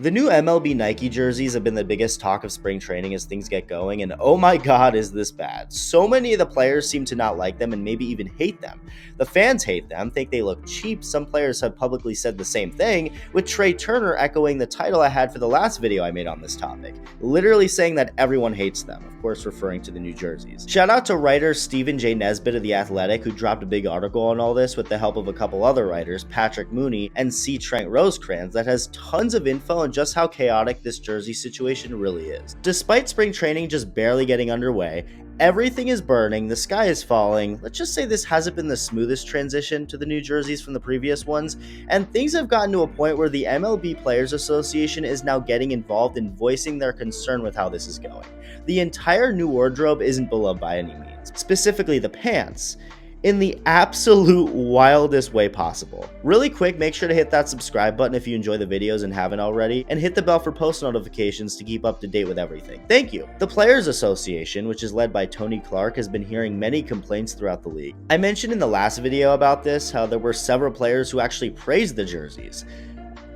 The new MLB Nike jerseys have been the biggest talk of spring training as things get going, and oh my god, is this bad. So many of the players seem to not like them and maybe even hate them. The fans hate them, think they look cheap. Some players have publicly said the same thing, with Trey Turner echoing the title I had for the last video I made on this topic, literally saying that everyone hates them, of course referring to the new jerseys. Shout out to writer Stephen J. Nesbitt of The Athletic, who dropped a big article on all this with the help of a couple other writers, Patrick Mooney and C. Trent Rosecrans, that has tons of info on just how chaotic this jersey situation really is. Despite spring training just barely getting underway, everything is burning, the sky is falling. Let's just say this hasn't been the smoothest transition to the new jerseys from the previous ones, and things have gotten to a point where the MLB Players Association is now getting involved in voicing their concern with how this is going. The entire new wardrobe isn't beloved by any means, specifically the pants, in the absolute wildest way possible. Really quick, make sure to hit that subscribe button if you enjoy the videos and haven't already, and hit the bell for post notifications to keep up to date with everything. Thank you. The Players Association, which is led by Tony Clark, has been hearing many complaints throughout the league. I mentioned in the last video about this how there were several players who actually praised the jerseys.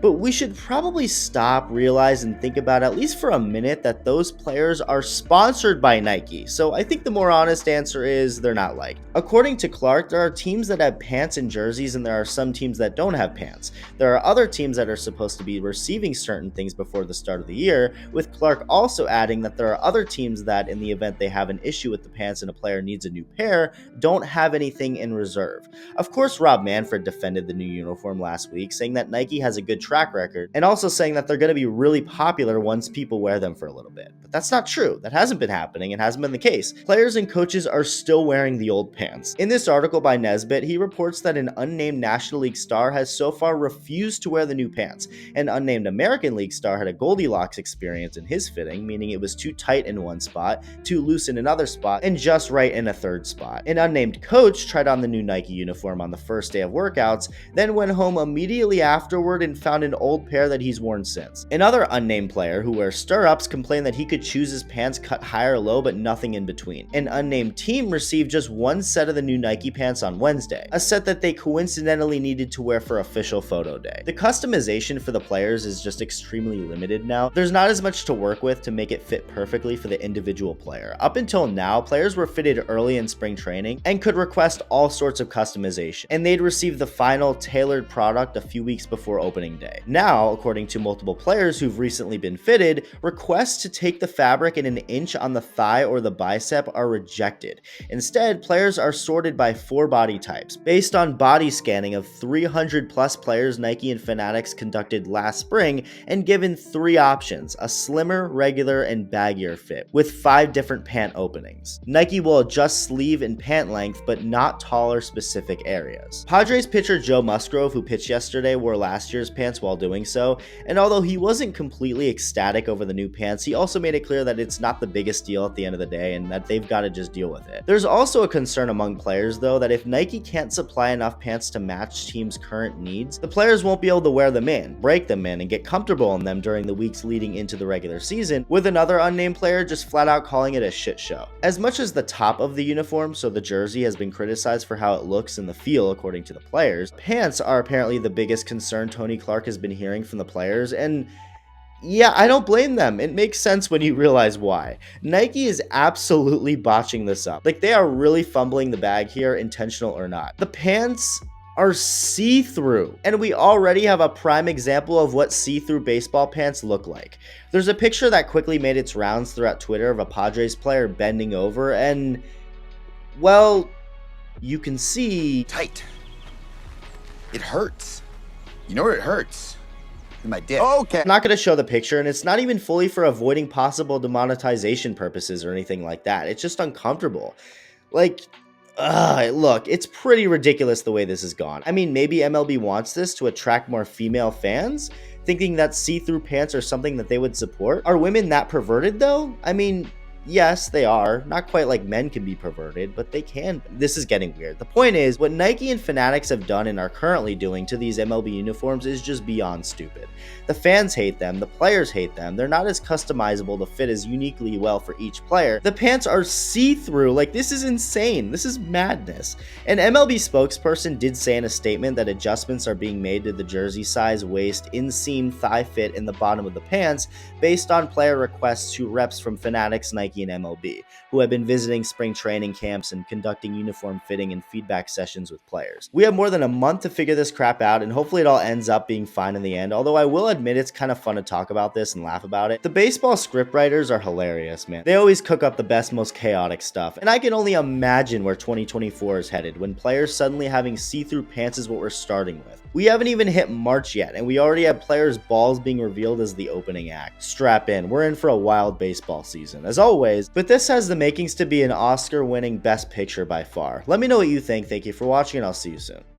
But we should probably stop, realize, and think about, at least for a minute, that those players are sponsored by Nike. So I think the more honest answer is they're not liked. According to Clark, there are teams that have pants and jerseys, and there are some teams that don't have pants. There are other teams that are supposed to be receiving certain things before the start of the year, with Clark also adding that there are other teams that, in the event they have an issue with the pants and a player needs a new pair, don't have anything in reserve. Of course, Rob Manfred defended the new uniform last week, saying that Nike has a good track record, and also saying that they're going to be really popular once people wear them for a little bit. But that's not true. That hasn't been happening and hasn't been the case. Players and coaches are still wearing the old pants. In this article by Nesbitt, he reports that an unnamed National League star has so far refused to wear the new pants. An unnamed American League star had a Goldilocks experience in his fitting, meaning it was too tight in one spot, too loose in another spot, and just right in a third spot. An unnamed coach tried on the new Nike uniform on the first day of workouts, then went home immediately afterward and found an old pair that he's worn since. Another unnamed player who wears stirrups complained that he could choose his pants cut high or low but nothing in between. An unnamed team received just one set of the new Nike pants on Wednesday, a set that they coincidentally needed to wear for official photo day. The customization for the players is just extremely limited now. There's not as much to work with to make it fit perfectly for the individual player. Up until now, players were fitted early in spring training and could request all sorts of customization, and they'd receive the final tailored product a few weeks before opening day. Now, according to multiple players who've recently been fitted, requests to take the fabric in an inch on the thigh or the bicep are rejected. Instead, players are sorted by 4 body types, based on body scanning of 300 plus players Nike and Fanatics conducted last spring, and given 3 options: a slimmer, regular, and baggier fit, with 5 different pant openings. Nike will adjust sleeve and pant length, but not taller specific areas. Padres pitcher Joe Musgrove, who pitched yesterday, wore last year's pants while doing so, and although he wasn't completely ecstatic over the new pants, he also made it clear that it's not the biggest deal at the end of the day and that they've got to just deal with it. There's also a concern among players, though, that if Nike can't supply enough pants to match teams' current needs, the players won't be able to wear them in, break them in, and get comfortable in them during the weeks leading into the regular season, with another unnamed player just flat out calling it a shit show. As much as the top of the uniform, so the jersey, has been criticized for how it looks and the feel according to the players, pants are apparently the biggest concern Tony Clark has been hearing from the players, and yeah, I don't blame them. It makes sense when you realize why. Nike is absolutely botching this up. Like, they are really fumbling the bag here, intentional or not. The pants are see-through, and we already have a prime example of what see-through baseball pants look like. There's a picture that quickly made its rounds throughout Twitter of a Padres player bending over, and, well, you can see... Tight. It hurts. You know where it hurts? In my dick. Okay. I'm not going to show the picture, and it's not even fully for avoiding possible demonetization purposes or anything like that. It's just uncomfortable. Like, look, it's pretty ridiculous the way this has gone. I mean, maybe MLB wants this to attract more female fans, thinking that see-through pants are something that they would support. Are women that perverted, though? I mean, Yes, they are. Not quite like men can be perverted, but they can. This is getting weird. The point is, what Nike and Fanatics have done and are currently doing to these MLB uniforms is just beyond stupid. The fans hate them, the players hate them, they're not as customizable to fit as uniquely well for each player. The pants are see-through, like this is insane, this is madness. An MLB spokesperson did say in a statement that adjustments are being made to the jersey size, waist, inseam, thigh fit, and the bottom of the pants based on player requests to reps from Fanatics, Nike, and MLB, who have been visiting spring training camps and conducting uniform fitting and feedback sessions with players. We have more than a month to figure this crap out, and hopefully it all ends up being fine in the end, although I will admit it's kind of fun to talk about this and laugh about it. The baseball scriptwriters are hilarious, man. They always cook up the best, most chaotic stuff, and I can only imagine where 2024 is headed when players suddenly having see-through pants is what we're starting with. We haven't even hit March yet, and we already have players' balls being revealed as the opening act. Strap in, we're in for a wild baseball season, as always, but this has the makings to be an Oscar-winning Best Picture by far. Let me know what you think. Thank you for watching, and I'll see you soon.